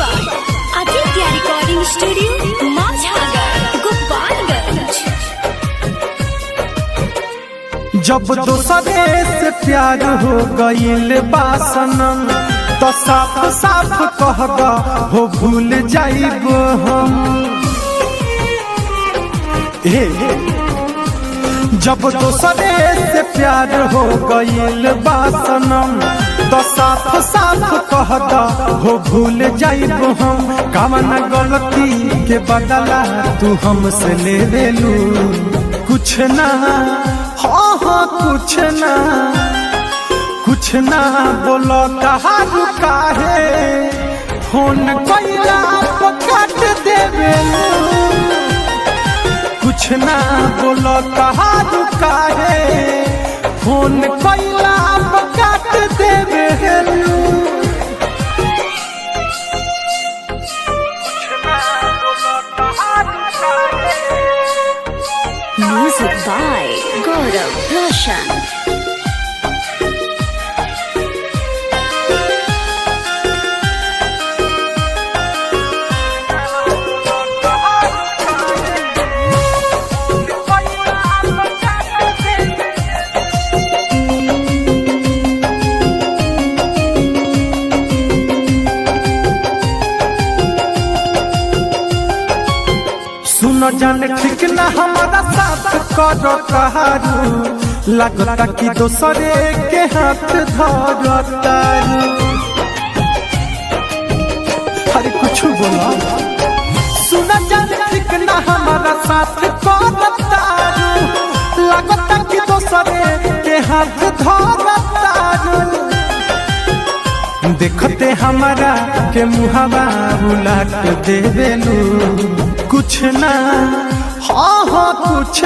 by Aditya Recording Studio, Mazhagar, Gopalganj। जब दोसरे से प्यार हो गईल बा सनम तो साफ साफ कहबा हो भूल जाइब हम। जब दोसरे से प्यार हो गईल बा सनम तो साफ साफ कहदा हो भूल जाइब हम। कवन गलती के बदला तू हमसे ले लेलू कुछ ना, हाँ हाँ कुछ ना बोलो कहा काहे फोन कैला काट देवे। कुछ ना बोलो कहा काहे फोन कैला काट देवे। Music by Gaurav Roshan। सुनो जान ठीक ना हमारा साथ करो कहारू लगता कि दोसरे के हाथ धरतारू। अरे कुछ बोला। सुनो जान ठीक ना हमारा साथ करो तारू लगता कि दोसरे के हाथ धरतारू। देखते हमारा के मुहावा उलट देवेलू कुछ ना, हाँ हाँ कुछ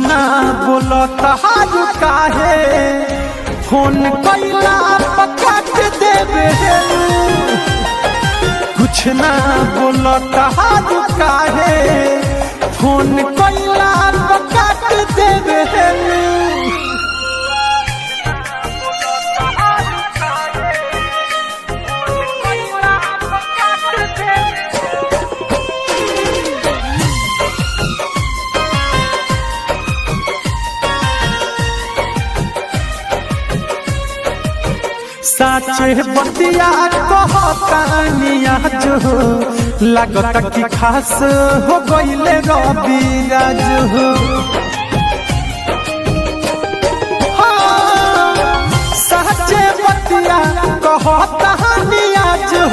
ना बोलो तहारू काहे फोन कैला काट देवे। कुछ ना बोलो तहारू काहे फोन कैला काट देवे। साचे बतिया कहतानिया जो लगता कि खास हो गईले रविराज हो। साचे बतिया कहतानिया जो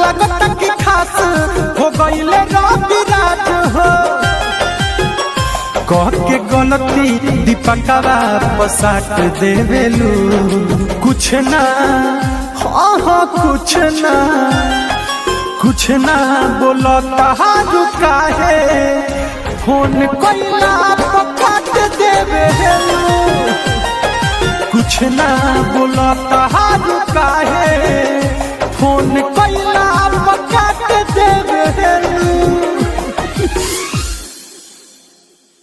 लगता कि खास हो गईले रविराज हो। कह के गलती दीपकवा पसाट देवेलू कुछ ना, हाँ हाँ कुछ ना बोलो तहारू काहे फोन कैला काट देवेलू। कुछ ना बोलो तहारू काहे फोन